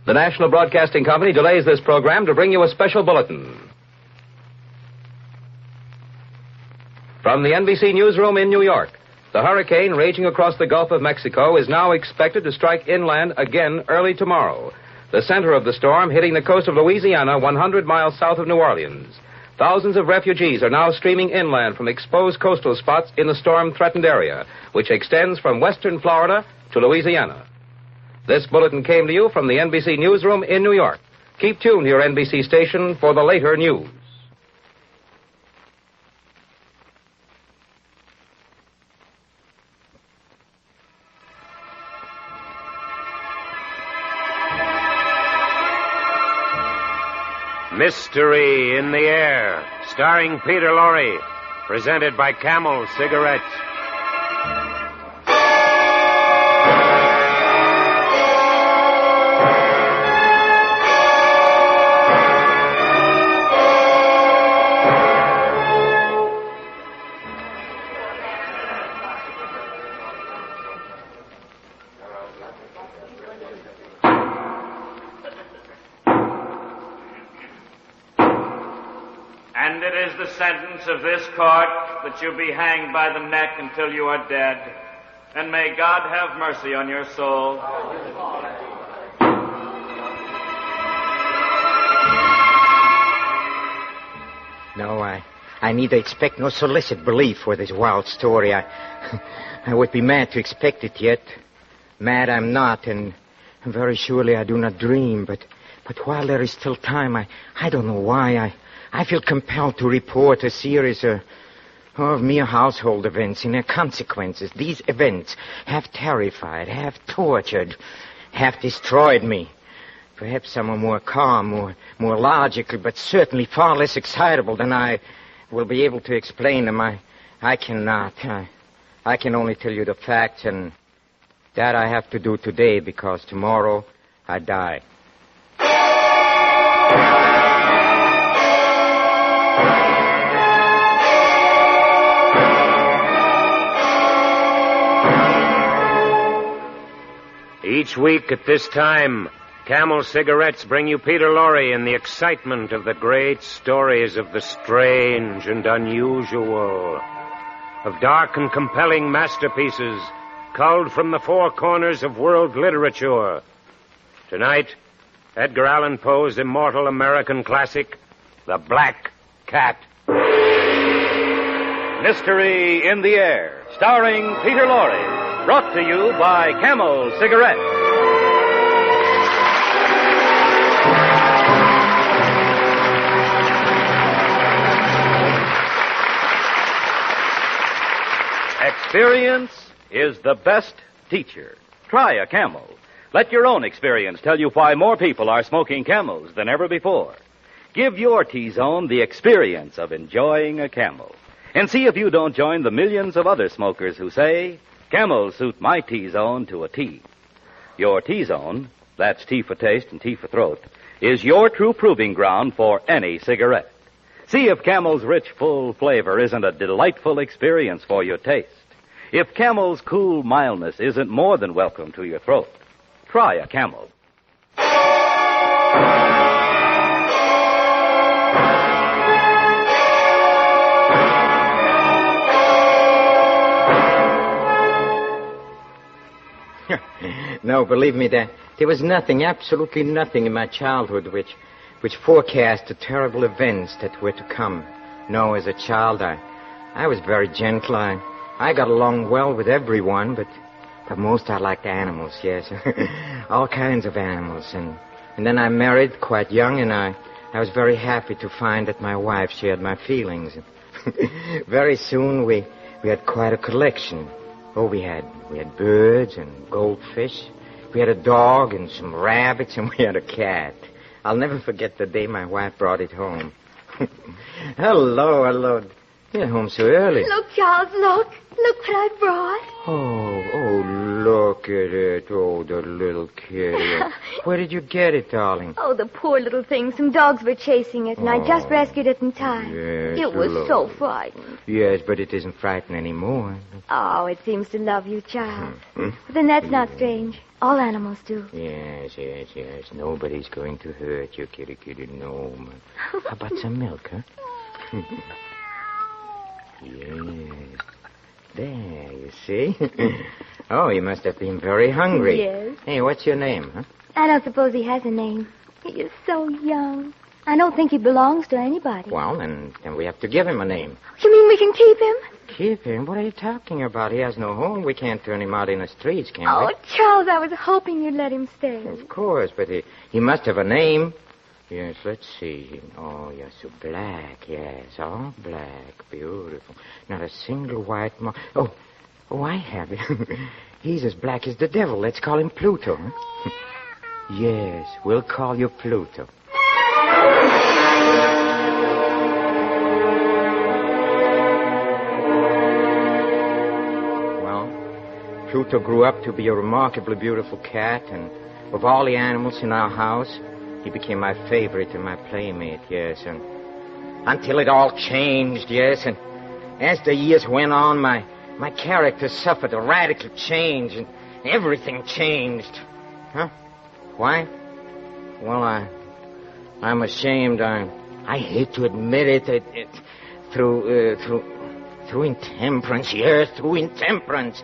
The National Broadcasting Company delays this program to bring you a special bulletin. From the NBC newsroom in New York, the hurricane raging across the Gulf of Mexico is now expected to strike inland again early tomorrow. The center of the storm hitting the coast of Louisiana 100 miles south of New Orleans. Thousands of refugees are now streaming inland from exposed coastal spots in the storm-threatened area, which extends from western Florida to Louisiana. This bulletin came to you from the NBC newsroom in New York. Keep tuned to your NBC station for the later news. Mystery in the Air, starring Peter Lorre, presented by Camel Cigarettes. And it is the sentence of this court that you be hanged by the neck until you are dead. And may God have mercy on your soul. No, I neither expect nor solicit belief for this wild story. I would be mad to expect it yet. Mad I'm not, and very surely I do not dream. But while there is still time, I don't know why I feel compelled to report a series of mere household events and their consequences. These events have terrified, have tortured, have destroyed me. Perhaps some are more calm, more logical, but certainly far less excitable than I will be able to explain them. I cannot. I can only tell you the facts, and that I have to do today because tomorrow I die. Each week at this time, Camel Cigarettes bring you Peter Lorre in the excitement of the great stories of the strange and unusual, of dark and compelling masterpieces culled from the four corners of world literature. Tonight, Edgar Allen Poe's immortal American classic, The Black Cat. Mystery in the Air, starring Peter Lorre. Brought to you by Camel Cigarettes. Experience is the best teacher. Try a Camel. Let your own experience tell you why more people are smoking Camels than ever before. Give your T-Zone the experience of enjoying a Camel. And see if you don't join the millions of other smokers who say, Camels suit my T-Zone to a T. Your T-Zone, that's T for taste and T for throat, is your true proving ground for any cigarette. See if Camel's rich, full flavor isn't a delightful experience for your taste. If Camel's cool mildness isn't more than welcome to your throat. Try a Camel. No, believe me, there was nothing, absolutely nothing in my childhood which forecast the terrible events that were to come. No, as a child, I was very gentle. I got along well with everyone, but most I liked animals, yes. All kinds of animals. And then I married quite young, and I was very happy to find that my wife shared my feelings. Very soon we had quite a collection. Oh, we had birds and goldfish. We had a dog and some rabbits, and we had a cat. I'll never forget the day my wife brought it home. Hello. You're home so early. Look, Charles, look. Look what I brought. Oh, look at it. Oh, the little kitty. Where did you get it, darling? Oh, the poor little thing. Some dogs were chasing it, and I just rescued it in time. Yes, it was so frightened. Yes, but it isn't frightened anymore. Oh, it seems to love you, Charles. But then that's not strange. All animals do. Yes. Nobody's going to hurt you, kitty. No. How about some milk, huh? Yes. There, you see? Oh, you must have been very hungry. Yes. Hey, what's your name, huh? I don't suppose he has a name. He is so young. I don't think he belongs to anybody. Well, then we have to give him a name. You mean we can keep him? Keep him? What are you talking about? He has no home. We can't turn him out in the streets, can we? Oh, Charles, I was hoping you'd let him stay. Of course, but he must have a name. Yes, let's see. Oh, you're so black, yes. All black. Beautiful. Not a single white mark. Oh, I have it. He's as black as the devil. Let's call him Pluto. Huh? Yes, we'll call you Pluto. Well, Pluto grew up to be a remarkably beautiful cat, and of all the animals in our house, he became my favorite and my playmate, yes, and until it all changed, yes, and as the years went on, my character suffered a radical change, and everything changed. Huh? Why? Well, I'm ashamed. I hate to admit it. Through intemperance, yes, through intemperance.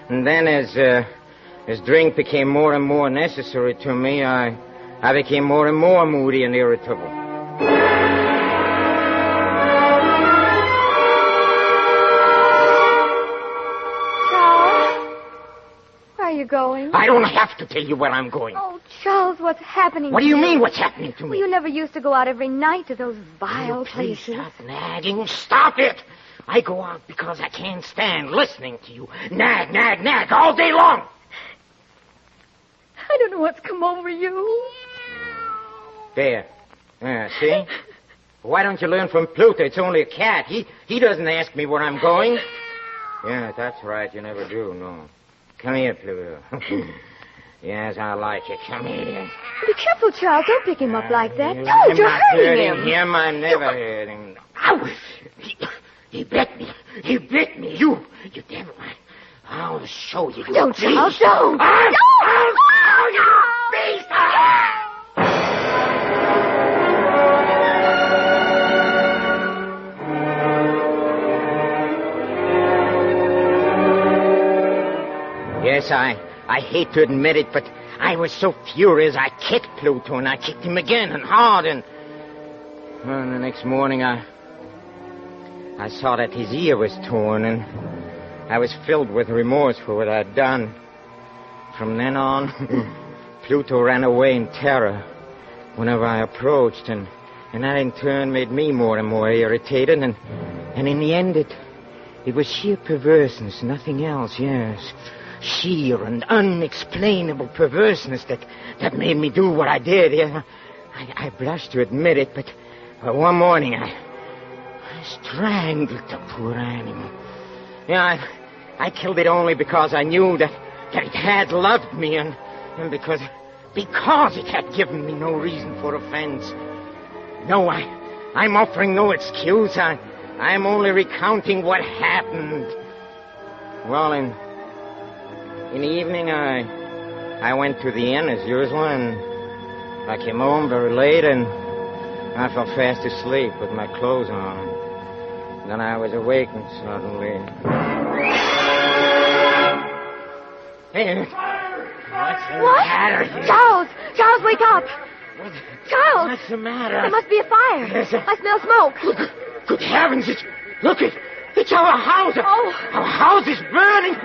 And then as drink became more and more necessary to me, I became more and more moody and irritable. Charles, where are you going? I don't have to tell you where I'm going. Oh, Charles, what's happening What to do you mean, what's happening to me? Well, you never used to go out every night to those vile Please places. stop nagging. Stop it. I go out because I can't stand listening to you. Nag all day long. I don't know what's come over you. There. See? Why don't you learn from Pluto? It's only a cat. He doesn't ask me where I'm going. Yeah, that's right. You never do, no. Come here, Pluto. Yes, I like it. Come here. Be careful, Charles. Don't pick him up like that. I'm Don't. You're not hurting him. I never hurt him. Ow! He bit me. You devil. I'll show you. Don't, Charles, don't. I'll show you, beast. Yes, I hate to admit it, but I was so furious I kicked Pluto, and I kicked him again and hard, and the next morning I saw that his ear was torn, and I was filled with remorse for what I'd done. From then on, Pluto ran away in terror whenever I approached, and that in turn made me more and more irritated, and in the end it was sheer perverseness, nothing else, yes. Sheer and unexplainable perverseness that made me do what I did. Yeah. I blush to admit it, but one morning I strangled the poor animal. Yeah, I killed it only because I knew that it had loved me and because it had given me no reason for offense. No, I'm offering no excuse. I'm only recounting what happened. Well, in the evening, I went to the inn as usual, and I came home very late, and I fell fast asleep with my clothes on. Then I was awakened suddenly. Hey, what's the matter here? Charles, wake up! Charles! What's the matter? There must be a fire. Yes, I smell smoke. Good heavens, it's our house. Oh. Our house is burning.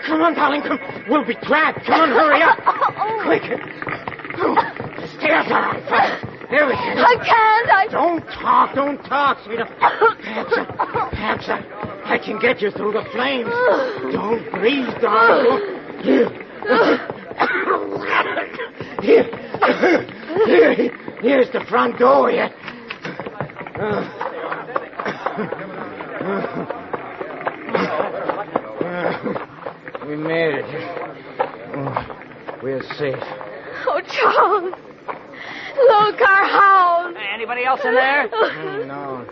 Come on, darling, come. We'll be trapped. Come on, hurry up. Quick. The stairs are on fire. There we go. I can't. Don't talk, sweetheart. Perhaps I can get you through the flames. Don't breathe, darling. Here's the front door. Here. We made it. We're safe. Oh, Charles. Look, our house. Anybody else in there? No.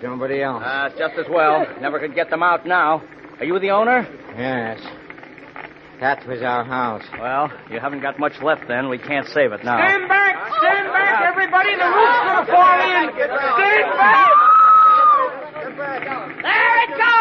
Nobody else. Just as well. Never could get them out now. Are you the owner? Yes. That was our house. Well, you haven't got much left then. We can't save it now. Stand back! Stand back, everybody! The roof's going to fall in! Stand back! There it goes!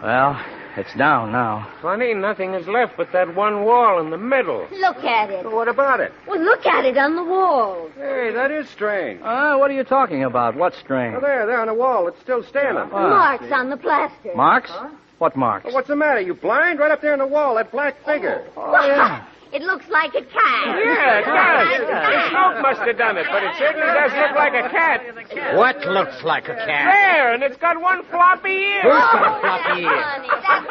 Well, it's down now. Funny, nothing is left but that one wall in the middle. Look at it. What about it? Well, look at it on the wall. Hey, that is strange. What are you talking about? What's strange? Oh, there on the wall. It's still standing. Marks on the plaster. Marks? What marks? Well, what's the matter? You blind? Right up there on the wall, that black figure. Oh, yeah. It looks like a cat. Yeah, it does. The smoke must have done it, but it certainly does look like a cat. What looks like a cat? There, and it's got one floppy ear. Who's got a floppy ear? Funny. That's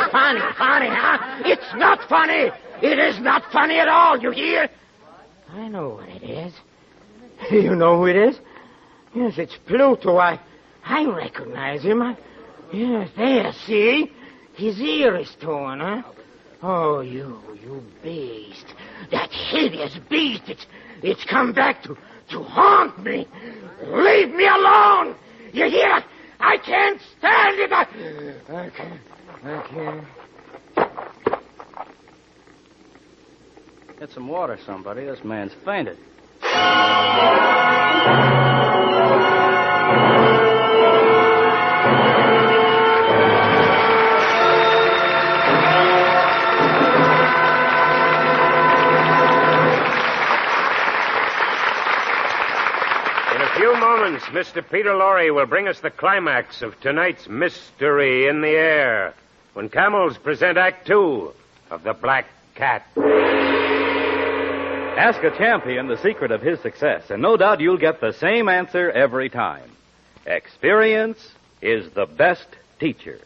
really funny. Funny, huh? It's not funny. It is not funny at all, you hear? I know what it is. You know who it is? Yes, it's Pluto. I recognize him. Yes, there, see? His ear is torn, huh? Oh, you beast. That hideous beast. It's come back to haunt me. Leave me alone. You hear? I can't stand it. I can't. Get some water, somebody. This man's fainted. Mr. Peter Lorre will bring us the climax of tonight's Mystery in the Air when camels present Act 2 of The Black Cat. Ask a champion the secret of his success, and no doubt you'll get the same answer every time. Experience is the best teacher.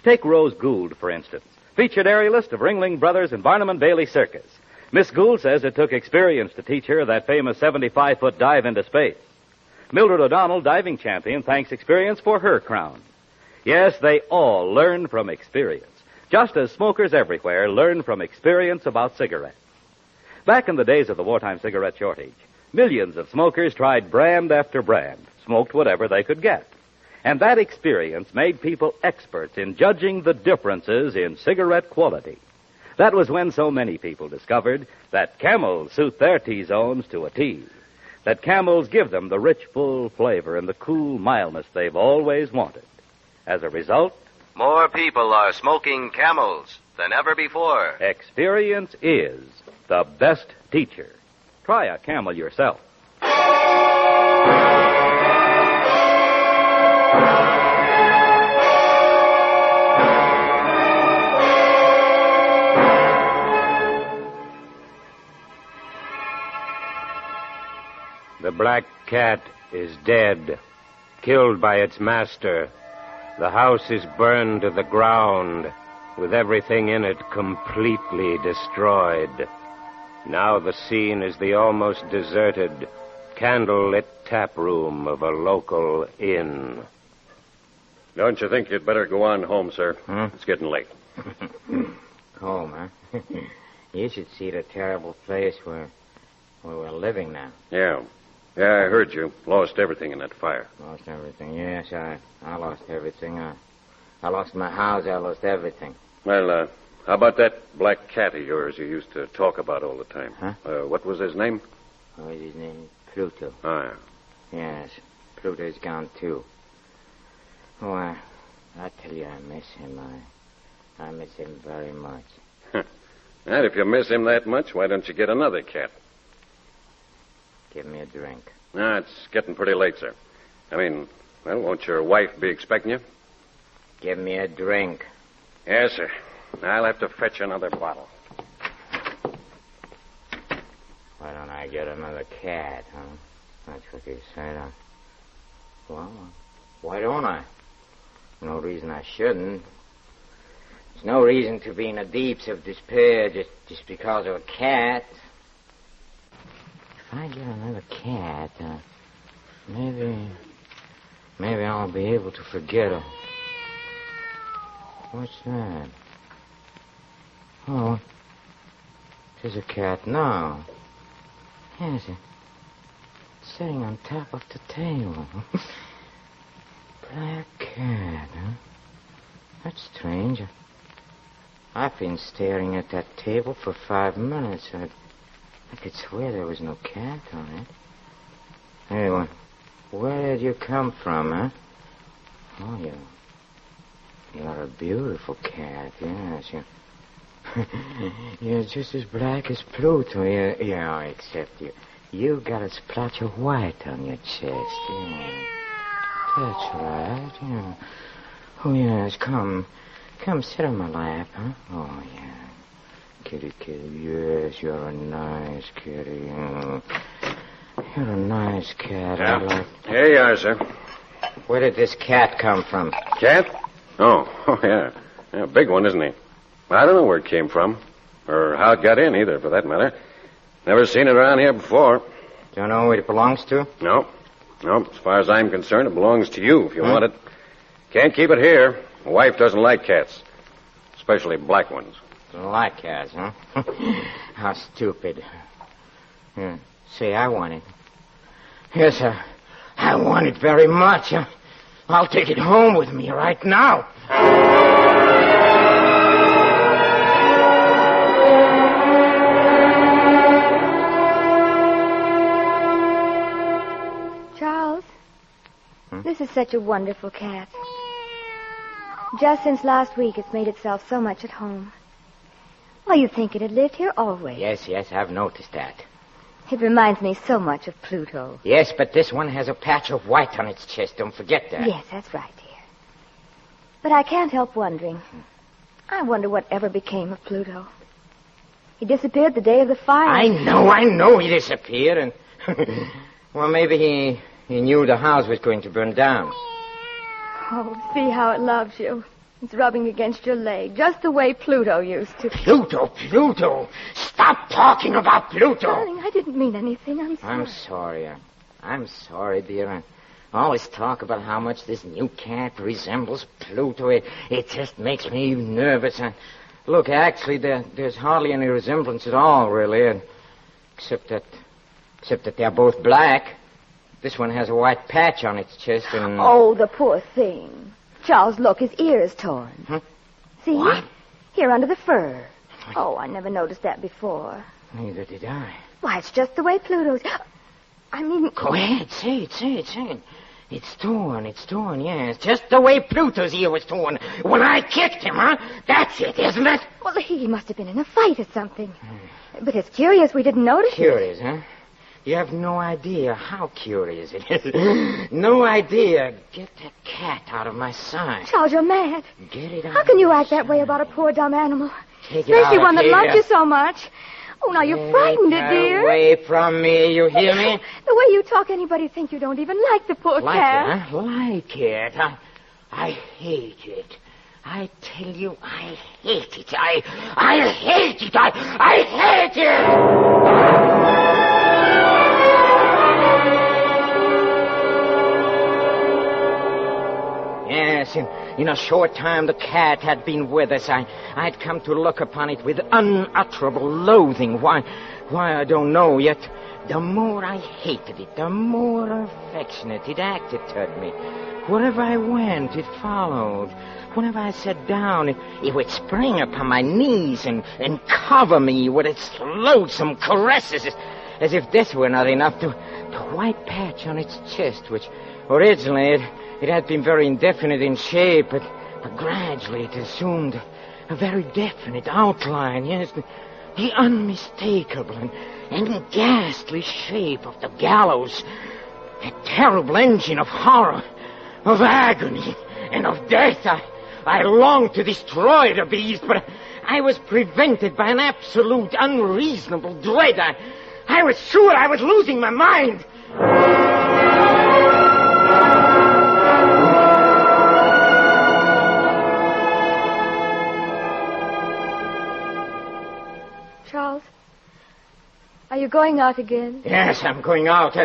Take Rose Gould, for instance, featured aerialist of Ringling Brothers and Barnum and Bailey Circus. Miss Gould says it took experience to teach her that famous 75-foot dive into space. Mildred O'Donnell, diving champion, thanks experience for her crown. Yes, they all learn from experience, just as smokers everywhere learn from experience about cigarettes. Back in the days of the wartime cigarette shortage, millions of smokers tried brand after brand, smoked whatever they could get. And that experience made people experts in judging the differences in cigarette quality. That was when so many people discovered that Camels suit their T-zones to a T. That Camels give them the rich, full flavor and the cool mildness they've always wanted. As a result, more people are smoking Camels than ever before. Experience is the best teacher. Try a Camel yourself. The black cat is dead, killed by its master. The house is burned to the ground, with everything in it completely destroyed. Now the scene is the almost deserted, candle-lit tap room of a local inn. Don't you think you'd better go on home, sir? It's getting late. Home, huh? You should see the terrible place where we're living now. Yeah, I heard you. Lost everything in that fire. Lost everything. Yes, I lost everything. I lost my house. I lost everything. Well, how about that black cat of yours you used to talk about all the time? Huh? What was his name? What was his name? Pluto. Oh, yeah. Yes, Pluto's gone, too. Oh, I tell you, I miss him. I miss him very much. And if you miss him that much, why don't you get another cat? Give me a drink. No, it's getting pretty late, sir. I mean, well, won't your wife be expecting you? Give me a drink. Yes, sir. I'll have to fetch another bottle. Why don't I get another cat, huh? That's what you said. Well, why don't I? No reason I shouldn't. There's no reason to be in the deeps of despair just because of a cat. If I get another cat, maybe I'll be able to forget her. What's that? Oh, there's a cat now. Yes, it's sitting on top of the table. Black cat, huh? That's strange. I've been staring at that table for 5 minutes. I could swear there was no cat on it. Anyway, where did you come from, huh? Oh, you're a beautiful cat, yes. You're just as black as Pluto. Yeah, except you got a splotch of white on your chest. Yeah. That's right, yeah. Oh, yes, come sit on my lap, huh? Oh, yeah. Kitty, yes, you're a nice kitty. You're a nice cat. Yeah. Here you are, sir. Where did this cat come from? Cat? Oh, yeah. Yeah, big one, isn't he? I don't know where it came from, or how it got in either, for that matter. Never seen it around here before. Don't know who it belongs to? No. As far as I'm concerned, it belongs to you if you want it. Can't keep it here. My wife doesn't like cats, especially black ones. Don't like cats, huh? How stupid. Yeah. Say, I want it. Yes, sir. I want it very much. I'll take it home with me right now. Charles, this is such a wonderful cat. Just since last week, it's made itself so much at home. Well, you'd think it had lived here always. Yes, I've noticed that. It reminds me so much of Pluto. Yes, but this one has a patch of white on its chest. Don't forget that. Yes, that's right, dear. But I can't help wondering. I wonder what ever became of Pluto. He disappeared the day of the fire. I know he disappeared, and... well, maybe he knew the house was going to burn down. Oh, see how it loves you. It's rubbing against your leg, just the way Pluto used to. Pluto! Stop talking about Pluto! Darling, I didn't mean anything. I'm sorry. I'm sorry, dear. I always talk about how much this new cat resembles Pluto. It just makes me nervous. Look, actually, there's hardly any resemblance at all, really. Except that they're both black. This one has a white patch on its chest and... Oh, the poor thing. Charles, look, his ear is torn. Huh? See? What? Here under the fur. Oh, I never noticed that before. Neither did I. Why, it's just the way Pluto's... I mean... Go ahead, say it. It's torn, yes. Just the way Pluto's ear was torn when I kicked him, huh? That's it, isn't it? Well, he must have been in a fight or something. But it's curious we didn't notice Curious, huh? You have no idea how curious it is. No idea. Get that cat out of my sight. Charles, you're mad. Get it out. How can you act that way about a poor dumb animal? Take it Especially out one that here. loves you so much. Oh, now you frightened it, dear. Away from me, you hear me? The way you talk, anybody'd think you don't even like the poor cat. It, huh? Like it. I hate it. I tell you, I hate it. I hate it. I hate it. Yes, in a short time the cat had been with us. I'd come to look upon it with unutterable loathing. Why, I don't know, yet the more I hated it, the more affectionate it acted toward me. Wherever I went, it followed. Whenever I sat down, it would spring upon my knees and cover me with its loathsome caresses, as if this were not enough. The white patch on its chest, which originally it had been very indefinite in shape, but gradually it assumed a very definite outline, yes, the unmistakable and ghastly shape of the gallows, a terrible engine of horror, of agony, and of death. I longed to destroy the beast, but I was prevented by an absolute unreasonable dread. I was sure I was losing my mind. Are you going out again? Yes, I'm going out.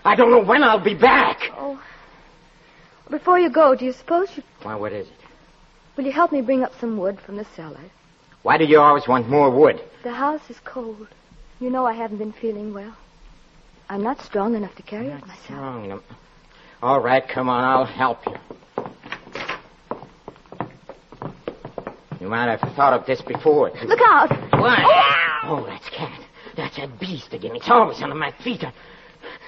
I don't know when I'll be back. Oh. Before you go, do you suppose you... Why, what is it? Will you help me bring up some wood from the cellar? Why do you always want more wood? The house is cold. You know I haven't been feeling well. I'm not strong enough to carry it myself. Strong enough. All right, come on, I'll help you. You might have thought of this before. Look out! What? Oh, that's Cat. That's that beast again. It's always under my feet.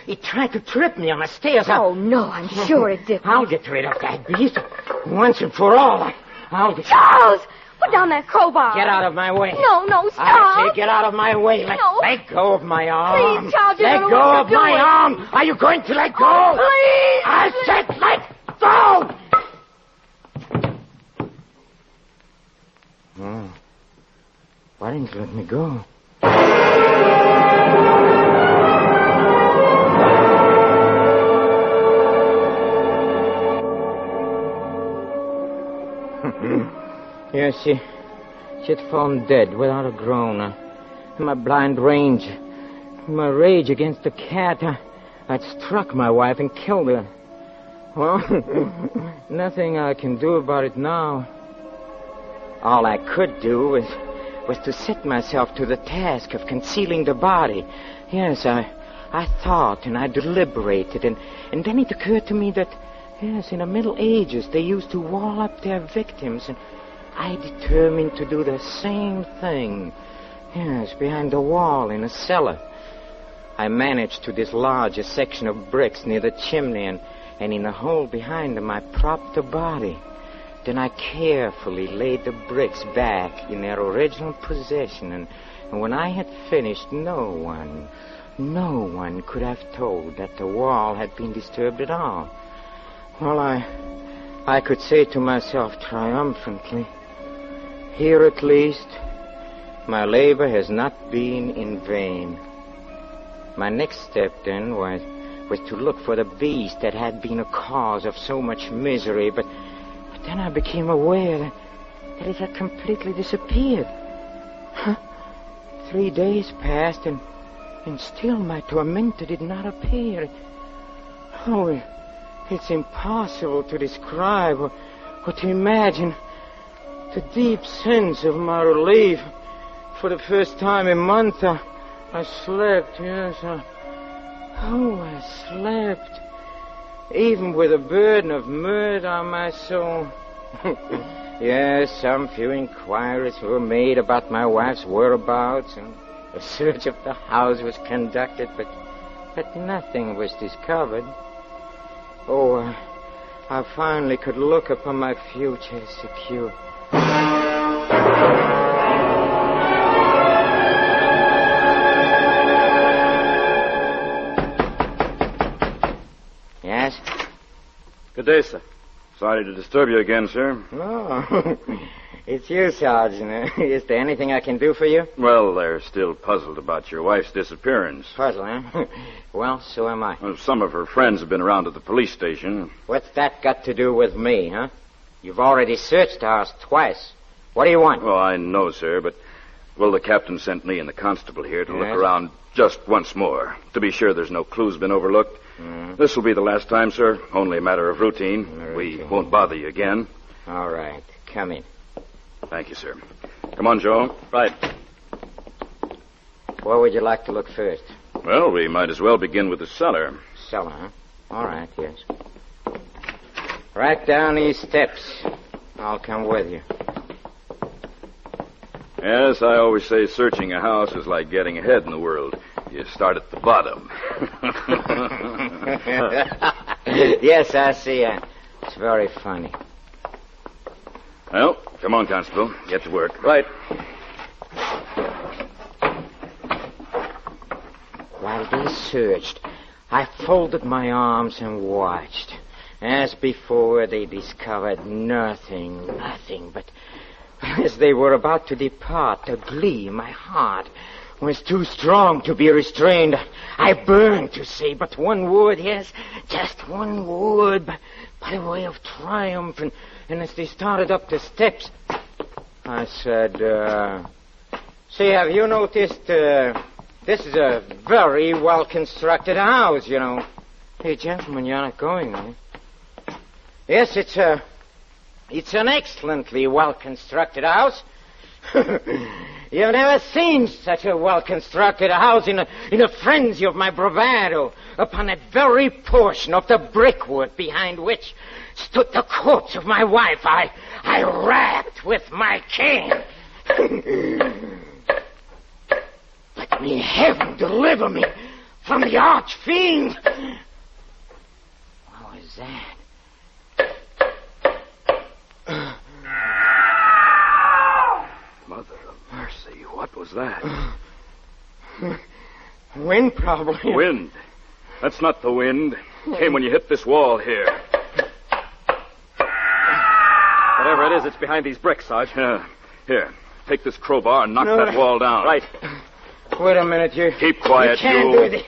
It tried to trip me on the stairs. Oh, no, I'm sure it did. I'll get rid of that beast once and for all. I'll get... Charles! Put down that crowbar. Get out of my way. No, stop. I say get out of my way. No. Let go of my arm. Please, Charles, you let don't know go what of you're my doing. arm. Are you going to let go? Oh, please. I said let go. Oh. Why didn't you let me go? Yes, she had fallen dead without a groan. In my blind rage, in my rage against the cat, I'd struck my wife and killed her. Well, nothing I can do about it now. All I could do was to set myself to the task of concealing the body. Yes, I thought and I deliberated, and then it occurred to me that, yes, in the Middle Ages, they used to wall up their victims, and I determined to do the same thing. Yes, behind the wall in a cellar. I managed to dislodge a section of bricks near the chimney, and in a hole behind them I propped the body. Then I carefully laid the bricks back in their original position, and when I had finished, no one could have told that the wall had been disturbed at all. Well, I could say to myself triumphantly, here at least, my labor has not been in vain. My next step, then, was to look for the beast that had been a cause of so much misery, but then I became aware that it had completely disappeared. 3 days passed, and still my tormentor did not appear. Oh, it's impossible to describe or to imagine the deep sense of my relief. For the first time in months, I slept, yes. I slept. Even with a burden of murder on my soul. Yes, some few inquiries were made about my wife's whereabouts, and a search of the house was conducted, but nothing was discovered. Oh, I finally could look upon my future secure. Yes? Good day, sir. Sorry to disturb you again, sir. Oh, it's you, Sergeant. Is there anything I can do for you? Well, they're still puzzled about your wife's disappearance. Puzzle, huh? Well, so am I. Well, some of her friends have been around to the police station. What's that got to do with me, huh? You've already searched the house twice. What do you want? Well, I know, sir, but... Well, the captain sent me and the constable here to look Yes? around just once more, to be sure there's no clues been overlooked. This will be the last time, sir. Only a matter of routine. We won't bother you again. All right. Come in. Thank you, sir. Come on, Joe. Right. Where would you like to look first? Well, we might as well begin with the cellar. Cellar, huh? All right, yes. Right down these steps. I'll come with you. Yes, I always say searching a house is like getting ahead in the world. You start at the bottom. Yes, I see. It's very funny. Well, come on, Constable. Get to work. Right. While they searched, I folded my arms and watched. As before, they discovered nothing but as they were about to depart, the glee in my heart was too strong to be restrained. I burned to say but one word, yes, just one word, by way of triumph. And as they started up the steps, I said, say, have you noticed the This is a very well-constructed house, you know. Hey, gentlemen, you're not going, eh? Yes, it's an excellently well-constructed house. You've never seen such a well-constructed house in a frenzy of my bravado upon that very portion of the brickwork behind which stood the corpse of my wife I rapped with my cane. But may heaven deliver me from the arch-fiend. What was that? Mother of mercy, what was that? Wind, probably. Wind? That's not the wind. Came when you hit this wall here. Whatever it is, it's behind these bricks, Sarge. Here, take this crowbar and knock that wall down. Right. Wait a minute, you... Keep quiet, you. Can't do this.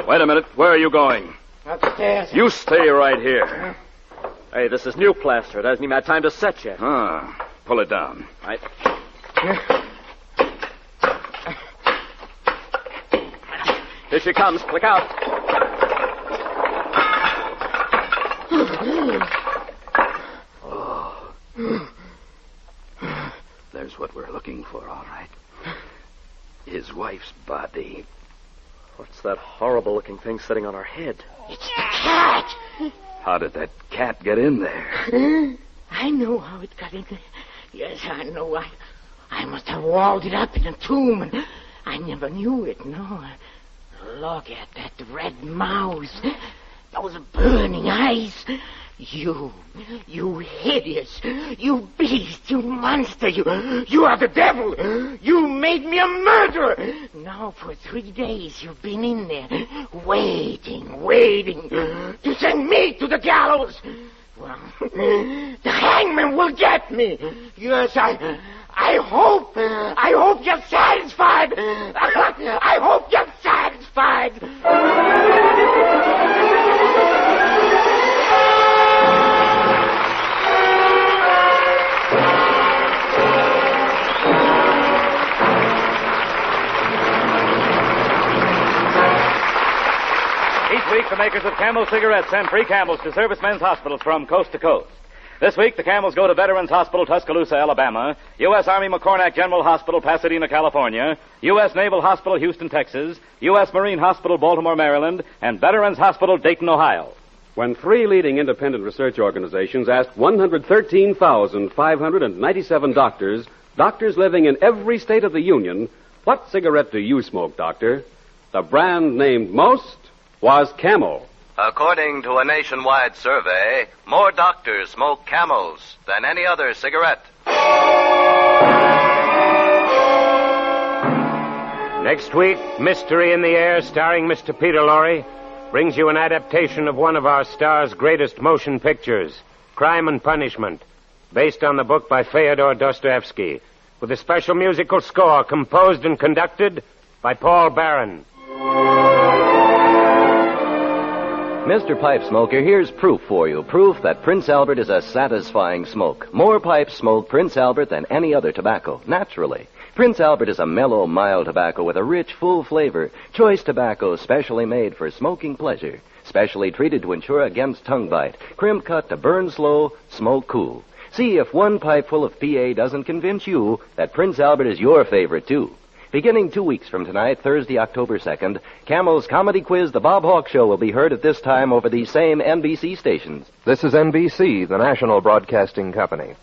Wait a minute. Where are you going? Upstairs. You stay right here. Hey, this is new plaster. It hasn't even had time to set yet. Pull it down. Right. Here she comes. Look out. There's what we're looking for, all right. His wife's body. What's that horrible-looking thing sitting on her head? It's the cat. How did that cat get in there? I know how it got in there. Yes, I know. I must have walled it up in a tomb, and I never knew it, no. Look at that red mouth. Those burning eyes. You hideous, you beast, you monster, you are the devil. You made me a murderer. Now for 3 days you've been in there, waiting to send me to the gallows. Well, the hangman will get me. Yes, I hope you're satisfied. I hope you're satisfied. Each week, the makers of Camel cigarettes send free Camels to servicemen's hospitals from coast to coast. This week, the Camels go to Veterans Hospital, Tuscaloosa, Alabama, U.S. Army McCornack General Hospital, Pasadena, California, U.S. Naval Hospital, Houston, Texas, U.S. Marine Hospital, Baltimore, Maryland, and Veterans Hospital, Dayton, Ohio. When 3 leading independent research organizations asked 113,597 doctors living in every state of the Union, what cigarette do you smoke, doctor? The brand named most was Camel. According to a nationwide survey, more doctors smoke Camels than any other cigarette. Next week, Mystery in the Air, starring Mr. Peter Lorre, brings you an adaptation of one of our star's greatest motion pictures, Crime and Punishment, based on the book by Fyodor Dostoevsky, with a special musical score composed and conducted by Paul Barron. Mr. Pipe Smoker, here's proof for you. Proof that Prince Albert is a satisfying smoke. More pipes smoke Prince Albert than any other tobacco, naturally. Prince Albert is a mellow, mild tobacco with a rich, full flavor. Choice tobacco specially made for smoking pleasure. Specially treated to ensure against tongue bite. Crimp cut to burn slow, smoke cool. See if one pipe full of PA doesn't convince you that Prince Albert is your favorite, too. Beginning 2 weeks from tonight, Thursday, October 2nd, Camel's comedy quiz, The Bob Hawke Show, will be heard at this time over these same NBC stations. This is NBC, the national broadcasting company.